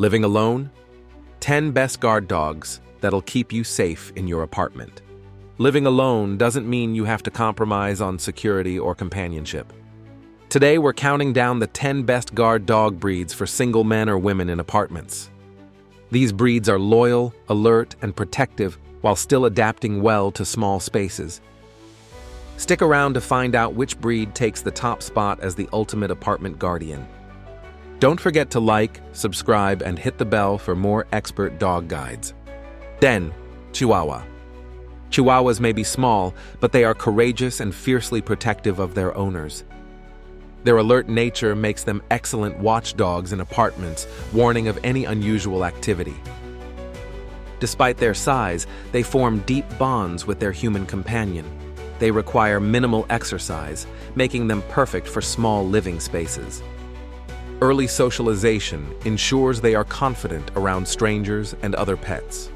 Living alone? 10 best guard dogs that'll keep you safe in your apartment. Living alone doesn't mean you have to compromise on security or companionship. Today, we're counting down the 10 best guard dog breeds for single men or women in apartments. These breeds are loyal, alert, and protective while still adapting well to small spaces. Stick around to find out which breed takes the top spot as the ultimate apartment guardian. Don't forget to like, subscribe, and hit the bell for more expert dog guides. 10. Chihuahua. Chihuahuas may be small, but they are courageous and fiercely protective of their owners. Their alert nature makes them excellent watchdogs in apartments, warning of any unusual activity. Despite their size, they form deep bonds with their human companion. They require minimal exercise, making them perfect for small living spaces. Early socialization ensures they are confident around strangers and other pets.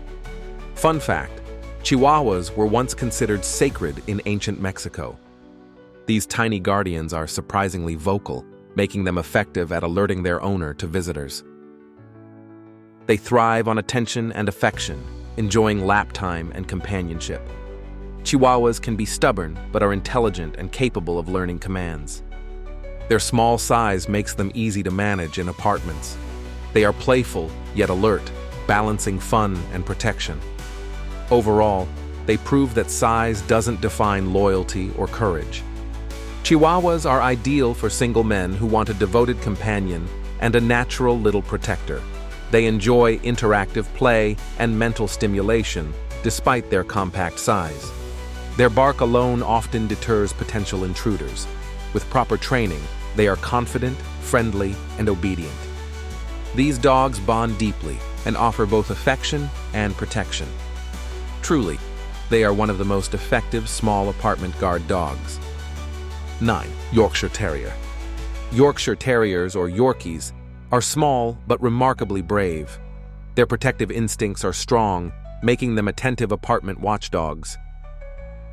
Fun fact: Chihuahuas were once considered sacred in ancient Mexico. These tiny guardians are surprisingly vocal, making them effective at alerting their owner to visitors. They thrive on attention and affection, enjoying lap time and companionship. Chihuahuas can be stubborn, but are intelligent and capable of learning commands. Their small size makes them easy to manage in apartments. They are playful, yet alert, balancing fun and protection. Overall, they prove that size doesn't define loyalty or courage. Chihuahuas are ideal for single men who want a devoted companion and a natural little protector. They enjoy interactive play and mental stimulation, despite their compact size. Their bark alone often deters potential intruders. With proper training, they are confident, friendly, and obedient. These dogs bond deeply and offer both affection and protection. Truly, they are one of the most effective small apartment guard dogs. 9. Yorkshire Terrier. Yorkshire Terriers, or Yorkies, are small but remarkably brave. Their protective instincts are strong, making them attentive apartment watchdogs.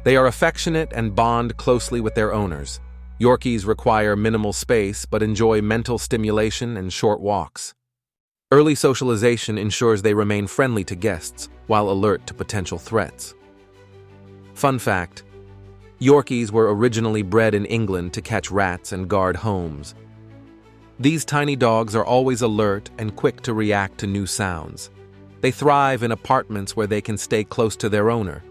They are affectionate and bond closely with their owners. Yorkies require minimal space but enjoy mental stimulation and short walks. Early socialization ensures they remain friendly to guests while alert to potential threats. Fun fact: Yorkies were originally bred in England to catch rats and guard homes. These tiny dogs are always alert and quick to react to new sounds. They thrive in apartments where they can stay close to their owner.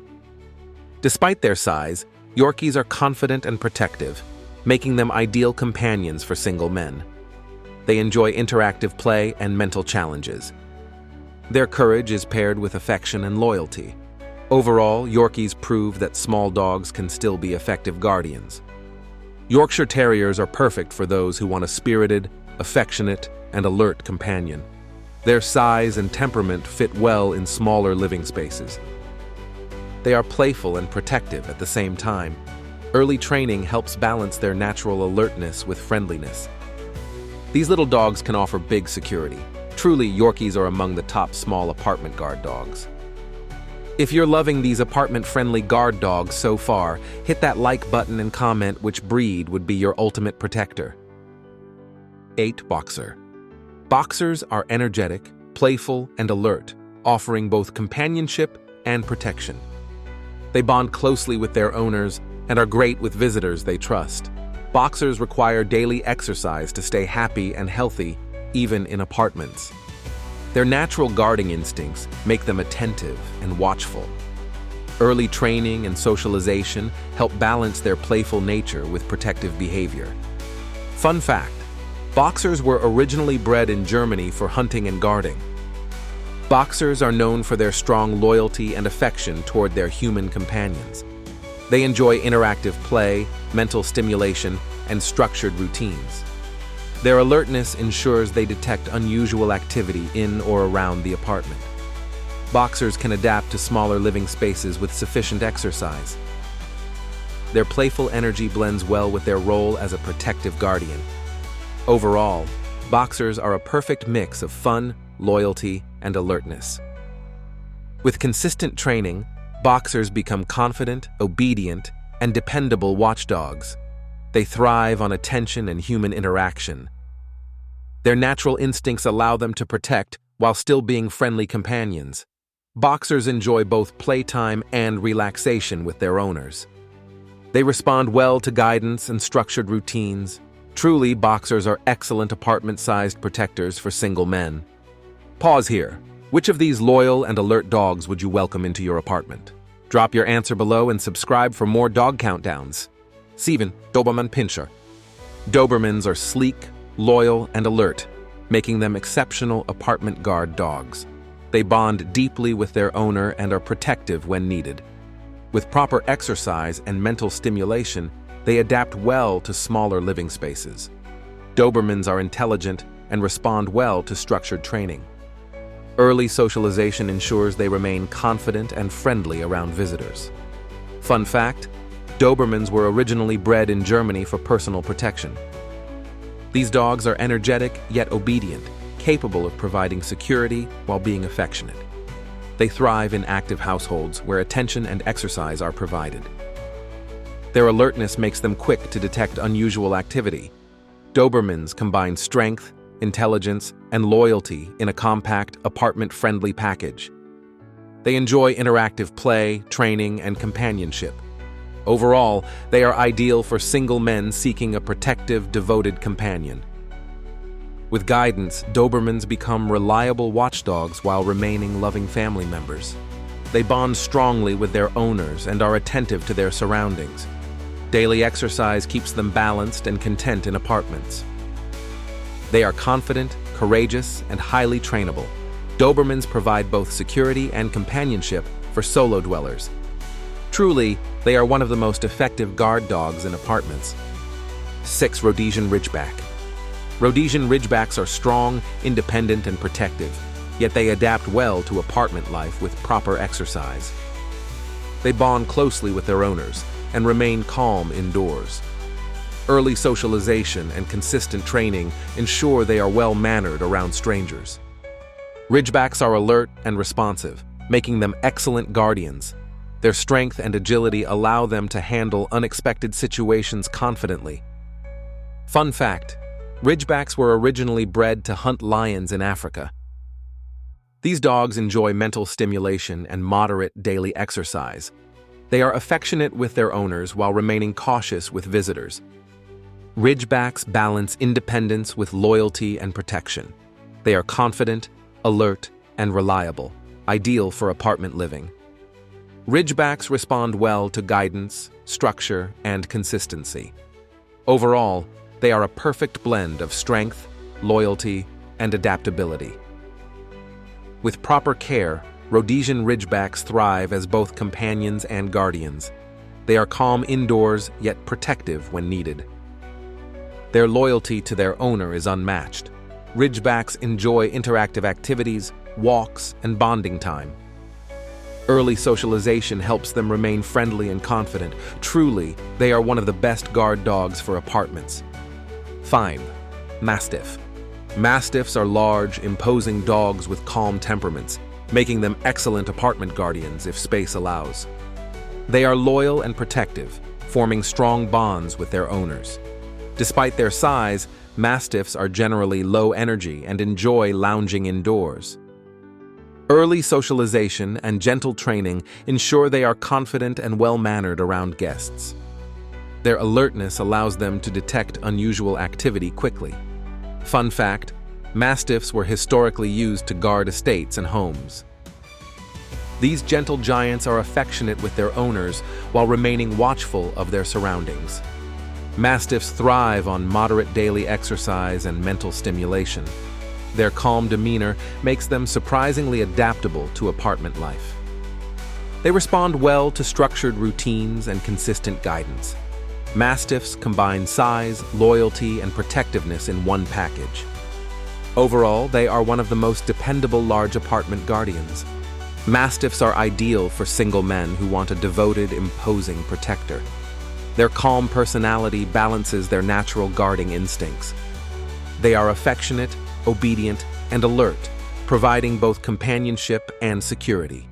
Despite their size, Yorkies are confident and protective, making them ideal companions for single men. They enjoy interactive play and mental challenges. Their courage is paired with affection and loyalty. Overall, Yorkies prove that small dogs can still be effective guardians. Yorkshire Terriers are perfect for those who want a spirited, affectionate, and alert companion. Their size and temperament fit well in smaller living spaces. They are playful and protective at the same time. Early training helps balance their natural alertness with friendliness. These little dogs can offer big security. Truly, Yorkies are among the top small apartment guard dogs. If you're loving these apartment-friendly guard dogs so far, hit that like button and comment which breed would be your ultimate protector. 8. Boxer. Boxers are energetic, playful, and alert, offering both companionship and protection. They bond closely with their owners and are great with visitors they trust. Boxers require daily exercise to stay happy and healthy, even in apartments. Their natural guarding instincts make them attentive and watchful. Early training and socialization help balance their playful nature with protective behavior. Fun fact: Boxers were originally bred in Germany for hunting and guarding. Boxers are known for their strong loyalty and affection toward their human companions. They enjoy interactive play, mental stimulation, and structured routines. Their alertness ensures they detect unusual activity in or around the apartment. Boxers can adapt to smaller living spaces with sufficient exercise. Their playful energy blends well with their role as a protective guardian. Overall, Boxers are a perfect mix of fun, loyalty, and alertness. With consistent training, Boxers become confident, obedient, and dependable watchdogs. They thrive on attention and human interaction. Their natural instincts allow them to protect while still being friendly companions. Boxers enjoy both playtime and relaxation with their owners. They respond well to guidance and structured routines. Truly, boxers are excellent apartment-sized protectors for single men. Pause here. Which of these loyal and alert dogs would you welcome into your apartment? Drop your answer below and subscribe for more dog countdowns. 7. Doberman Pinscher. Dobermans are sleek, loyal, and alert, making them exceptional apartment guard dogs. They bond deeply with their owner and are protective when needed. With proper exercise and mental stimulation, they adapt well to smaller living spaces. Dobermans are intelligent and respond well to structured training. Early socialization ensures they remain confident and friendly around visitors. Fun fact: Dobermans were originally bred in Germany for personal protection. These dogs are energetic yet obedient, capable of providing security while being affectionate. They thrive in active households where attention and exercise are provided. Their alertness makes them quick to detect unusual activity. Dobermans combine strength, intelligence, and loyalty in a compact, apartment-friendly package. They enjoy interactive play, training, and companionship. Overall, they are ideal for single men seeking a protective, devoted companion. With guidance, Dobermans become reliable watchdogs while remaining loving family members. They bond strongly with their owners and are attentive to their surroundings. Daily exercise keeps them balanced and content in apartments. They are confident, courageous, and highly trainable. Dobermans provide both security and companionship for solo dwellers. Truly, they are one of the most effective guard dogs in apartments. 6. Rhodesian Ridgeback. Rhodesian Ridgebacks are strong, independent, and protective, yet they adapt well to apartment life with proper exercise. They bond closely with their owners and remain calm indoors. Early socialization and consistent training ensure they are well-mannered around strangers. Ridgebacks are alert and responsive, making them excellent guardians. Their strength and agility allow them to handle unexpected situations confidently. Fun fact: Ridgebacks were originally bred to hunt lions in Africa. These dogs enjoy mental stimulation and moderate daily exercise. They are affectionate with their owners while remaining cautious with visitors. Ridgebacks balance independence with loyalty and protection. They are confident, alert, and reliable, ideal for apartment living. Ridgebacks respond well to guidance, structure, and consistency. Overall, they are a perfect blend of strength, loyalty, and adaptability. With proper care, Rhodesian Ridgebacks thrive as both companions and guardians. They are calm indoors, yet protective when needed. Their loyalty to their owner is unmatched. Ridgebacks enjoy interactive activities, walks, and bonding time. Early socialization helps them remain friendly and confident. Truly, they are one of the best guard dogs for apartments. 5. Mastiff. Mastiffs are large, imposing dogs with calm temperaments, making them excellent apartment guardians if space allows. They are loyal and protective, forming strong bonds with their owners. Despite their size, Mastiffs are generally low energy and enjoy lounging indoors. Early socialization and gentle training ensure they are confident and well-mannered around guests. Their alertness allows them to detect unusual activity quickly. Fun fact: Mastiffs were historically used to guard estates and homes. These gentle giants are affectionate with their owners while remaining watchful of their surroundings. Mastiffs thrive on moderate daily exercise and mental stimulation. Their calm demeanor makes them surprisingly adaptable to apartment life. They respond well to structured routines and consistent guidance. Mastiffs combine size, loyalty, and protectiveness in one package. Overall, they are one of the most dependable large apartment guardians. Mastiffs are ideal for single men who want a devoted, imposing protector. Their calm personality balances their natural guarding instincts. They are affectionate, obedient, and alert, providing both companionship and security.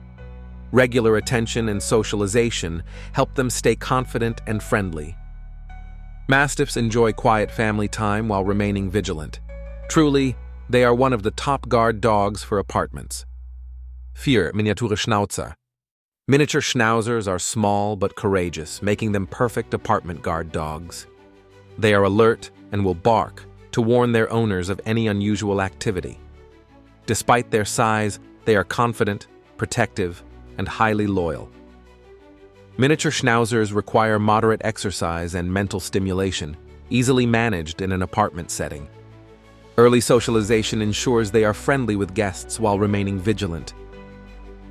Regular attention and socialization help them stay confident and friendly. Mastiffs enjoy quiet family time while remaining vigilant. Truly, They are one of the top guard dogs for apartments. 4. Miniature Schnauzer. Miniature Schnauzers are small but courageous, making them perfect apartment guard dogs. They are alert and will bark to warn their owners of any unusual activity. Despite their size, they are confident, protective, and highly loyal. Miniature Schnauzers require moderate exercise and mental stimulation, easily managed in an apartment setting. Early socialization ensures they are friendly with guests while remaining vigilant.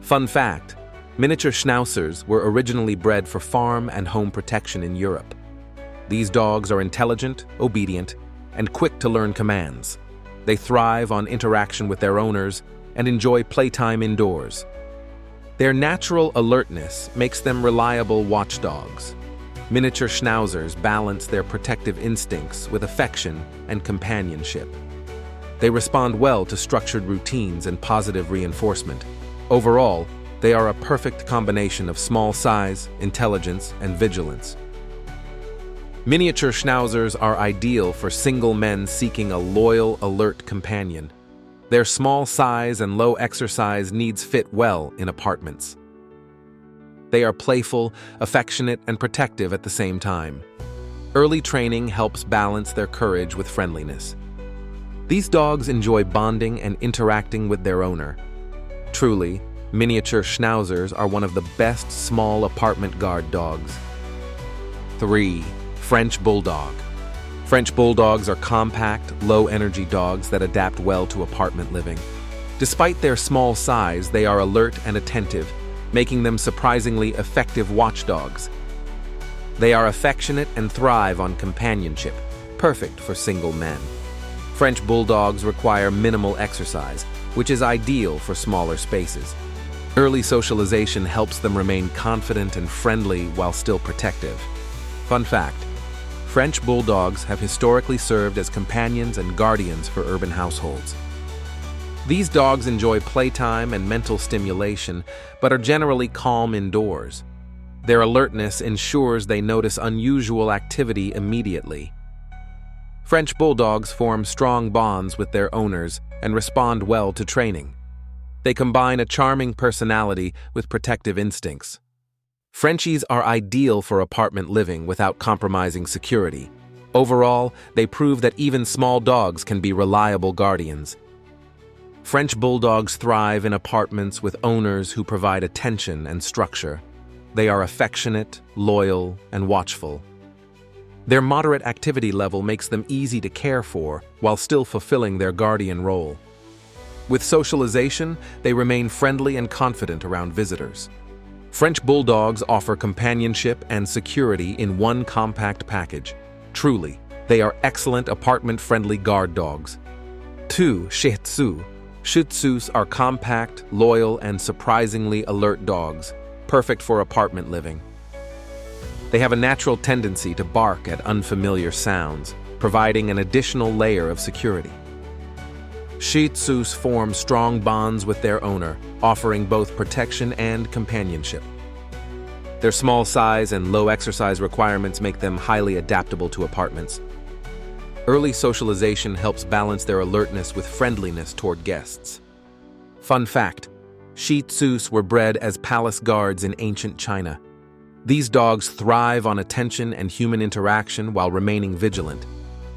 Fun fact: miniature Schnauzers were originally bred for farm and home protection in Europe. These dogs are intelligent, obedient, and quick to learn commands. They thrive on interaction with their owners and enjoy playtime indoors. Their natural alertness makes them reliable watchdogs. Miniature Schnauzers balance their protective instincts with affection and companionship. They respond well to structured routines and positive reinforcement. Overall, they are a perfect combination of small size, intelligence, and vigilance. Miniature Schnauzers are ideal for single men seeking a loyal, alert companion. Their small size and low exercise needs fit well in apartments. They are playful, affectionate, and protective at the same time. Early training helps balance their courage with friendliness. These dogs enjoy bonding and interacting with their owner. Truly, miniature Schnauzers are one of the best small apartment guard dogs. 3. French Bulldog. French Bulldogs are compact, low-energy dogs that adapt well to apartment living. Despite their small size, they are alert and attentive, making them surprisingly effective watchdogs. They are affectionate and thrive on companionship, perfect for single men. French Bulldogs require minimal exercise, which is ideal for smaller spaces. Early socialization helps them remain confident and friendly while still protective. Fun fact: French Bulldogs have historically served as companions and guardians for urban households. These dogs enjoy playtime and mental stimulation, but are generally calm indoors. Their alertness ensures they notice unusual activity immediately. French Bulldogs form strong bonds with their owners and respond well to training. They combine a charming personality with protective instincts. Frenchies are ideal for apartment living without compromising security. Overall, they prove that even small dogs can be reliable guardians. French Bulldogs thrive in apartments with owners who provide attention and structure. They are affectionate, loyal, and watchful. Their moderate activity level makes them easy to care for while still fulfilling their guardian role. With socialization, they remain friendly and confident around visitors. French Bulldogs offer companionship and security in one compact package. Truly, they are excellent apartment-friendly guard dogs. 2. Shih Tzu. Shih Tzus are compact, loyal, and surprisingly alert dogs, perfect for apartment living. They have a natural tendency to bark at unfamiliar sounds, providing an additional layer of security. Shih Tzus form strong bonds with their owner, offering both protection and companionship. Their small size and low exercise requirements make them highly adaptable to apartments. Early socialization helps balance their alertness with friendliness toward guests. Fun fact: Shih Tzus were bred as palace guards in ancient China. These dogs thrive on attention and human interaction while remaining vigilant.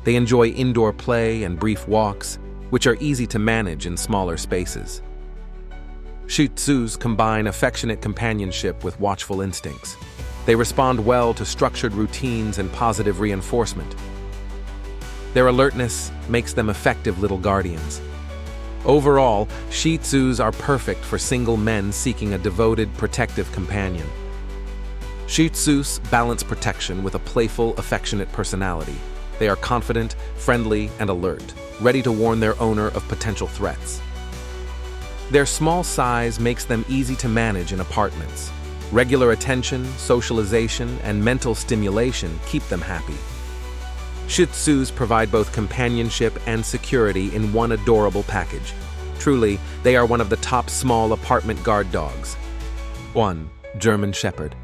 They enjoy indoor play and brief walks, which are easy to manage in smaller spaces. Shih Tzus combine affectionate companionship with watchful instincts. They respond well to structured routines and positive reinforcement. Their alertness makes them effective little guardians. Overall, Shih Tzus are perfect for single men seeking a devoted, protective companion. Shih Tzus balance protection with a playful, affectionate personality. They are confident, friendly, and alert, ready to warn their owner of potential threats. Their small size makes them easy to manage in apartments. Regular attention, socialization, and mental stimulation keep them happy. Shih Tzus provide both companionship and security in one adorable package. Truly, they are one of the top small apartment guard dogs. 1. German Shepherd.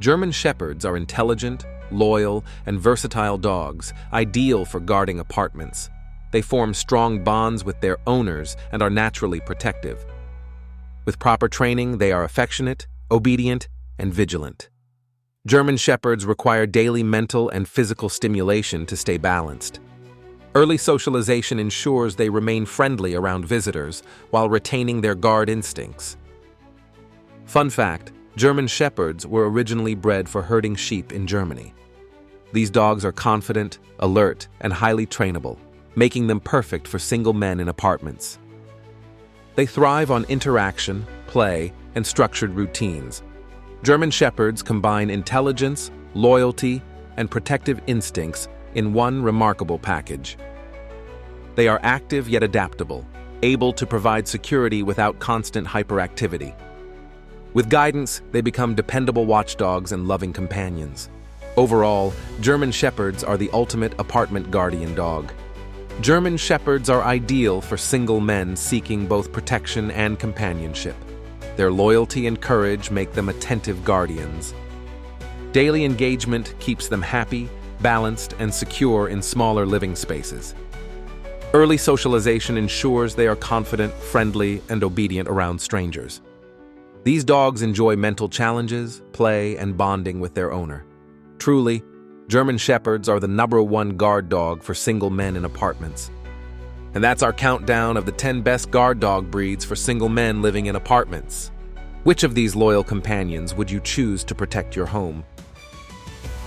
German Shepherds are intelligent, loyal, and versatile dogs, ideal for guarding apartments. They form strong bonds with their owners and are naturally protective. With proper training, they are affectionate, obedient, and vigilant. German Shepherds require daily mental and physical stimulation to stay balanced. Early socialization ensures they remain friendly around visitors while retaining their guard instincts. Fun fact, German Shepherds were originally bred for herding sheep in Germany. These dogs are confident, alert, and highly trainable, making them perfect for single men in apartments. They thrive on interaction, play, and structured routines. German Shepherds combine intelligence, loyalty, and protective instincts in one remarkable package. They are active yet adaptable, able to provide security without constant hyperactivity. With guidance, they become dependable watchdogs and loving companions. Overall, German Shepherds are the ultimate apartment guardian dog. German Shepherds are ideal for single men seeking both protection and companionship. Their loyalty and courage make them attentive guardians. Daily engagement keeps them happy, balanced, and secure in smaller living spaces. Early socialization ensures they are confident, friendly, and obedient around strangers. These dogs enjoy mental challenges, play, and bonding with their owner. Truly, German Shepherds are the #1 guard dog for single men in apartments. And that's our countdown of the 10 best guard dog breeds for single men living in apartments. Which of these loyal companions would you choose to protect your home?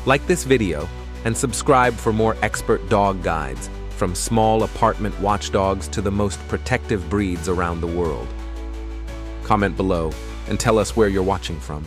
Like this video and subscribe for more expert dog guides, from small apartment watchdogs to the most protective breeds around the world. Comment below and tell us where you're watching from.